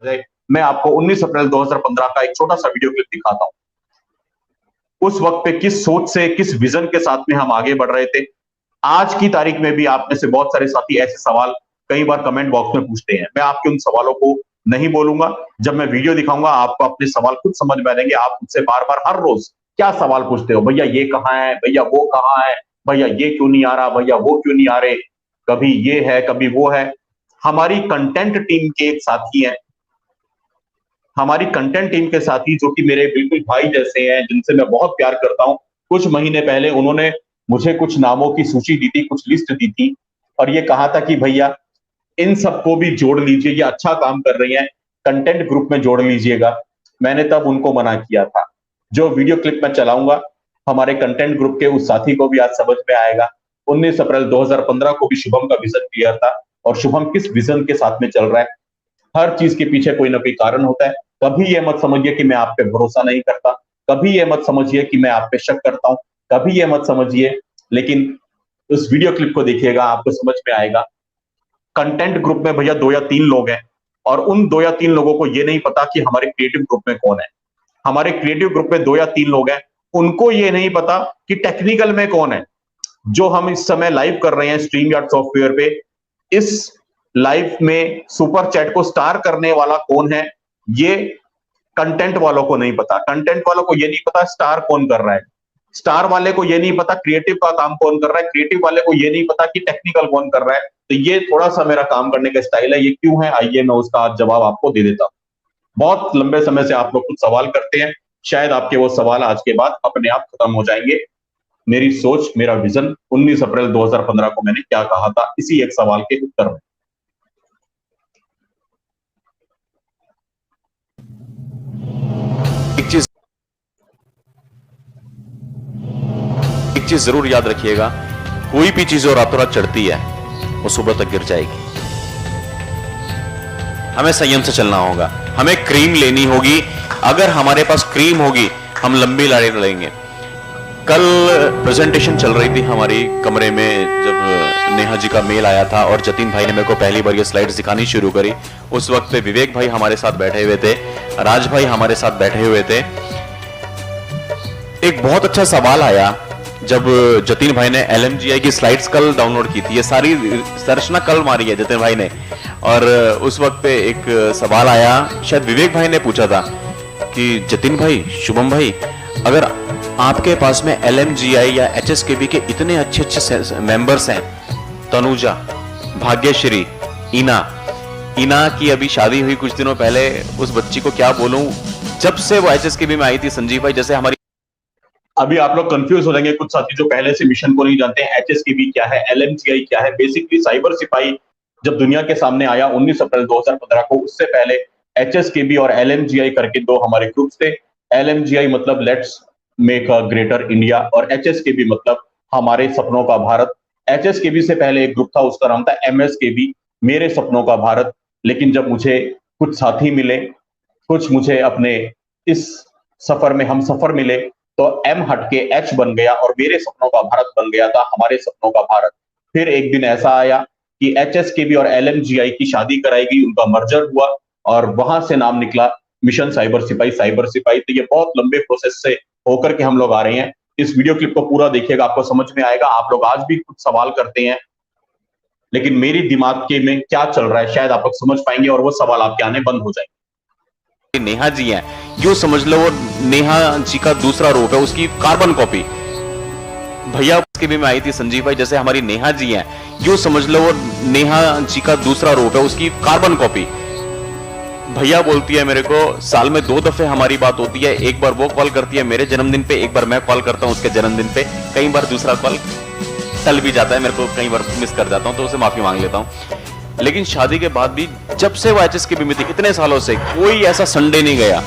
मैं आपको 19 अप्रैल 2015 का एक छोटा सा वीडियो क्लिप दिखाता हूं। उस वक्त पे किस सोच से, किस विजन के साथ में हम आगे बढ़ रहे थे। आज की तारीख में भी आप में से बहुत सारे साथी ऐसे सवाल कई बार कमेंट बॉक्स में पूछते हैं। मैं आपके उन सवालों को नहीं बोलूंगा। जब मैं वीडियो दिखाऊंगा आपको अपने सवाल खुद समझ में आएंगे। आप मुझसे बार बार हर रोज क्या सवाल पूछते हो, भैया ये कहाँ है, भैया वो कहाँ है, भैया ये क्यों नहीं आ रहा, भैया वो क्यों नहीं आ रहे, कभी ये है कभी वो है। हमारी कंटेंट टीम के एक साथी हैं, हमारी कंटेंट टीम के साथी जो कि मेरे बिल्कुल भाई जैसे हैं, जिनसे मैं बहुत प्यार करता हूं। कुछ महीने पहले उन्होंने मुझे कुछ नामों की सूची दी थी, कुछ लिस्ट दी थी और ये कहा था कि भैया इन सबको भी जोड़ लीजिए, ये अच्छा काम कर रही हैं, कंटेंट ग्रुप में जोड़ लीजिएगा। मैंने तब उनको मना किया था। जो वीडियो क्लिप मैं चलाऊंगा हमारे कंटेंट ग्रुप के उस साथी को भी आज समझ में आएगा। 19 अप्रैल 2015 को भी शुभम का विजन क्लियर था और शुभम किस विजन के साथ में चल रहा है। हर चीज के पीछे कोई ना कोई कारण होता है। कभी ये मत समझिए कि मैं आप पे भरोसा नहीं करता, कभी ये मत समझिए कि मैं आप पे शक करता हूं, कभी ये मत समझिए। लेकिन उस वीडियो क्लिप को देखिएगा, आपको समझ में आएगा। कंटेंट ग्रुप में भैया 2 या 3 लोग हैं और उन 2 या 3 लोगों को ये नहीं पता कि हमारे क्रिएटिव ग्रुप में कौन है। हमारे क्रिएटिव ग्रुप में 2 या 3 लोग हैं, उनको ये नहीं पता कि टेक्निकल में कौन है। जो हम इस समय लाइव कर रहे हैं स्ट्रीम यार्ड सॉफ्टवेयर पे, इस लाइव में सुपर चैट को स्टार करने वाला कौन है, ये कंटेंट वालों को नहीं पता। कंटेंट वालों को ये नहीं पता स्टार कौन कर रहा है, स्टार वाले को ये नहीं पता क्रिएटिव का काम कौन कर रहा है, क्रिएटिव वाले को ये नहीं पता कि टेक्निकल कौन कर रहा है। तो ये थोड़ा सा मेरा काम करने का स्टाइल है। ये क्यों है, आइए मैं उसका आज जवाब आपको दे देता हूं। बहुत लंबे समय से आप लोग कुछ सवाल करते हैं, शायद आपके वो सवाल आज के बाद अपने आप खत्म हो जाएंगे। मेरी सोच, मेरा विजन 19 अप्रैल 2015 को मैंने क्या कहा था, इसी एक सवाल के उत्तर में। एक चीज जरूर याद रखिएगा, कोई भी चीज जो रातों रात चढ़ती है वो सुबह तक गिर जाएगी। हमें संयम से चलना होगा, हमें क्रीम लेनी होगी। अगर हमारे पास क्रीम होगी हम लंबी लड़ाई लड़ेंगे। कल प्रेजेंटेशन चल रही थी हमारी कमरे में, जब नेहा जी का मेल आया था और जतिन भाई ने मेरे को पहली बार ये स्लाइड्स दिखानी शुरू करी। उस वक्त पे विवेक भाई हमारे साथ बैठे हुए थे, राज भाई हमारे साथ बैठे हुए थे। एक बहुत अच्छा सवाल आया जब जतिन भाई ने LMGI की स्लाइड्स कल डाउनलोड की थी। ये सारी संरचना कल मारी है जतिन भाई ने। और उस वक्त पे एक सवाल आया, शायद विवेक भाई ने पूछा था कि जतिन भाई, शुभम भाई, अगर आपके पास में LMGI या HSKB के इतने अच्छे अच्छे मेंबर्स हैं, तनुजा, भाग्यश्री, इना की अभी शादी हुई कुछ दिनों पहले, उस बच्ची को क्या बोलूं, जब से वो HSKB में आई थी संजीव भाई, जैसे हमारी। अभी आप लोग कंफ्यूज हो जाएंगे, कुछ साथी जो पहले से मिशन को नहीं जानते हैं। HSKB क्या है, LMGI क्या है। बेसिकली साइबर सिपाही जब दुनिया के सामने आया 19 अप्रैल 2015 को, उससे पहले HSKB और LMGI करके 2 हमारे ग्रुप्स थे। LMGI मतलब let's make a greater India और HSKB मतलब हमारे सपनों का भारत। HSKB से पहले एक ग्रुप था, उसका नाम था MSKB, मेरे सपनों का भारत। लेकिन जब मुझे कुछ साथी मिले, कुछ मुझे अपने इस सफर में हम सफर मिले, तो M हट के H बन गया और मेरे सपनों का भारत बन गया था हमारे सपनों का भारत। फिर एक दिन ऐसा आया कि HSKB और LMGI की शादी कराई गई, उनका मर्जर हुआ और वहां से नाम निकला मिशन साइबर सिपाही। साइबर सिपाही, तो ये बहुत लंबे प्रोसेस से होकर के हम लोग आ रहे हैं। इस वीडियो क्लिप को पूरा देखिएगा, आपको समझ में आएगा। आप लोग आज भी कुछ सवाल करते हैं, लेकिन मेरी दिमाग के में क्या चल रहा है शायद आप लोग समझ पाएंगे और वो सवाल आपके आने बंद हो जाएंगे। नेहा जी हैं, यूं समझ लो वो नेहा जी का दूसरा रूप है, उसकी कार्बन कॉपी। भैया उसके भी में आई थी संजीव भाई, जैसे हमारी नेहा जी हैं, यूं समझ लो वो नेहा जी का दूसरा रूप है, उसकी कार्बन कॉपी। भैया बोलती है मेरे को, साल में 2 दफे हमारी बात होती है। एक बार वो कॉल करती है मेरे जन्मदिन पे, एक बार मैं कॉल करता हूं उसके जन्मदिन पे। कई बार दूसरा कॉल टल भी जाता है, मेरे को कई बार मिस कर जाता हूं, तो उसे माफी मांग लेता हूं। लेकिन शादी के बाद भी, जब से वो HSKB में थी, इतने सालों से कोई ऐसा संडे नहीं गया।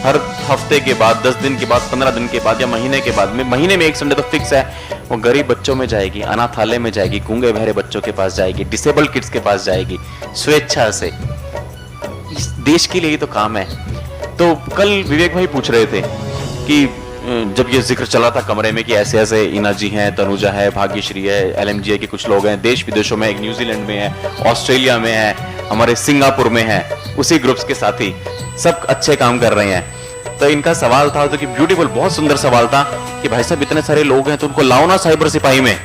हर हफ्ते के बाद, 10 दिन के बाद, 15 दिन के बाद या महीने के बाद में, महीने में एक संडे तो फिक्स है। वो गरीब बच्चों में जाएगी, अनाथालय में जाएगी, गूंगे बहरे बच्चों के पास जाएगी, डिसेबल्ड किड्स के पास जाएगी, स्वेच्छा से। इस देश के लिए ही तो काम है। तो कल विवेक भाई पूछ रहे थे कि जब ये जिक्र चला था कमरे में कि ऐसे ऐसे इना जी हैं, तनुजा है, भाग्यश्री है, एलएमजीए के कुछ लोग हैं, देश विदेशों में, एक न्यूजीलैंड में है, ऑस्ट्रेलिया में है, हमारे सिंगापुर में है, उसी ग्रुप्स के साथी सब अच्छे काम कर रहे हैं। तो इनका सवाल था जो कि ब्यूटीफुल, बहुत सुंदर सवाल था कि भाई साहब इतने सारे लोग हैं तो उनको लाओ ना साइबर सिपाही में,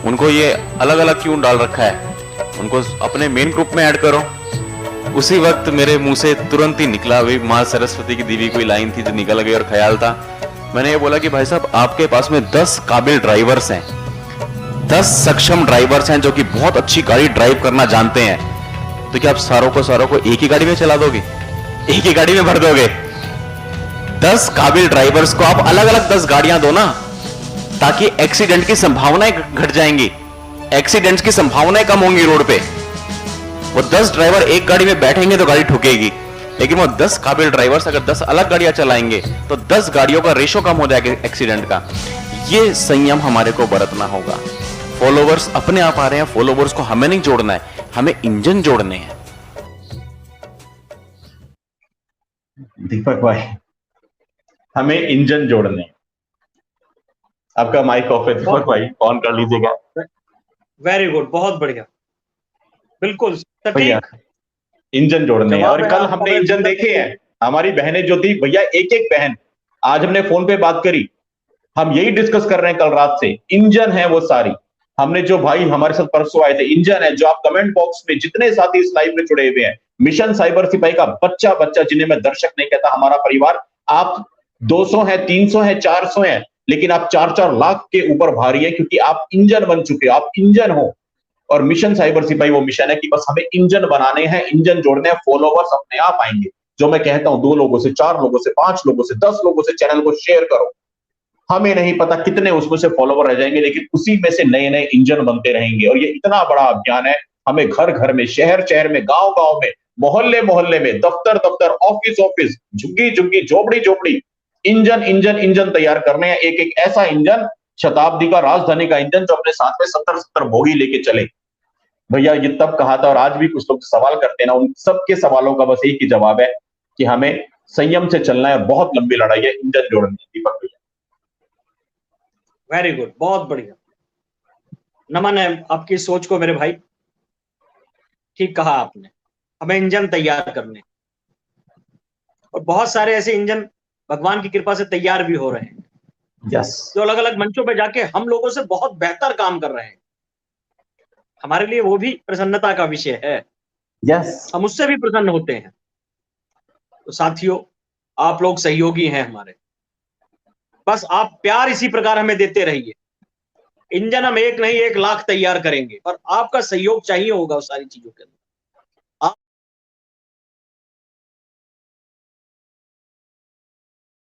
उनको ये अलग अलग क्यों डाल रखा है, उनको अपने मेन ग्रुप में ऐड करो। उसी वक्त मेरे मुंह से तुरंत ही निकला, वही माँ सरस्वती की दी हुई कोई लाइन थी जो निकल गई और ख्याल था। मैंने ये बोला कि भाई साहब आपके पास में 10 काबिल ड्राइवर्स हैं, 10 सक्षम ड्राइवर्स हैं जो कि बहुत अच्छी गाड़ी ड्राइव करना जानते हैं, तो क्या आप सारों को एक ही गाड़ी में चला दोगे, एक ही गाड़ी में भर दोगे? 10 काबिल ड्राइवर्स को आप अलग अलग 10 गाड़ियां दो ना, ताकि एक्सीडेंट की संभावनाएं घट जाएंगी, एक्सीडेंट्स की संभावनाएं कम होंगी रोड पे। वो 10 ड्राइवर एक गाड़ी में बैठेंगे तो गाड़ी ठुकेगी, लेकिन वो 10 काबिल ड्राइवर्स अगर 10 अलग गाड़ियां चलाएंगे तो 10 गाड़ियों का रेशो कम हो जाएगा एक्सीडेंट का। ये संयम हमारे को बरतना होगा। फॉलोवर्स अपने आप आ रहे हैं, फॉलोवर्स को हमें नहीं जोड़ना है, हमें इंजन जोड़ने हैं। दीपक भाई, हमें इंजन जोड़ने हैं। आपका माइक ऑफ है दीपक भाई, ऑन कर लीजिएगा। वेरी गुड, बहुत बढ़िया, बिल्कुल भैया इंजन जोड़ने हैं। और कल हमने इंजन देखे हैं, हमारी बहनें जो थी भैया, एक एक बहन, आज हमने फोन पे बात करी, हम यही डिस्कस कर रहे हैं कल रात से, इंजन है वो सारी। हमने जो भाई हमारे साथ परसों आए थे, इंजन है। जो आप कमेंट बॉक्स में जितने साथी इस लाइव में जुड़े हुए हैं, मिशन साइबर सिपाही का बच्चा बच्चा, जिन्हें मैं दर्शक नहीं कहता, हमारा परिवार, आप 200 है, 300 है, 400 है, लेकिन आप 4-4 लाख के ऊपर भारी है, क्योंकि आप इंजन बन चुके हो, आप इंजन हो। और मिशन साइबर सिपाही वो मिशन है कि बस हमें इंजन बनाने हैं, इंजन जोड़ने हैं, फॉलोवर्स अपने आप आएंगे। जो मैं कहता हूं, 2 लोगों से, 4 लोगों से, 5 लोगों से, 10 लोगों से चैनल को शेयर करो। हमें नहीं पता कितने उसमें से फॉलोवर रह जाएंगे, लेकिन उसी में से नए नए इंजन बनते रहेंगे। और ये इतना बड़ा अभियान है, हमें घर घर में, शहर शहर में, गांव गांव में, मोहल्ले मोहल्ले में, दफ्तर दफ्तर, ऑफिस ऑफिस, झुग्गी झुग्गी, झोपड़ी झोपड़ी, इंजन इंजन इंजन तैयार करने हैं। एक एक ऐसा इंजन, शताब्दी का, राजधानी का इंजन, जो अपने साथ में 70-70 बोगी लेके चले। भैया ये तब कहा था, और आज भी कुछ लोग सवाल करते हैं ना, उन सबके सवालों का बस एक ही जवाब है कि हमें संयम से चलना है, और बहुत लंबी लड़ाई है, इंजन जोड़नी है। दीपक भैया वेरी गुड, बहुत बढ़िया, नमन है आपकी सोच को मेरे भाई। ठीक कहा आपने, हमें इंजन तैयार करने, और बहुत सारे ऐसे इंजन भगवान की कृपा से तैयार भी हो रहे हैं, यस, जो अलग अलग मंचों पे जाके हम लोगों से बहुत बेहतर काम कर रहे हैं। हमारे लिए वो भी प्रसन्नता का विषय है, यस। हम उससे भी प्रसन्न होते हैं। तो साथियों, आप लोग सहयोगी हैं हमारे, बस आप प्यार इसी प्रकार हमें देते रहिए। इंजन हम एक नहीं 1 लाख तैयार करेंगे, और आपका सहयोग चाहिए होगा उस सारी चीजों के अंदर।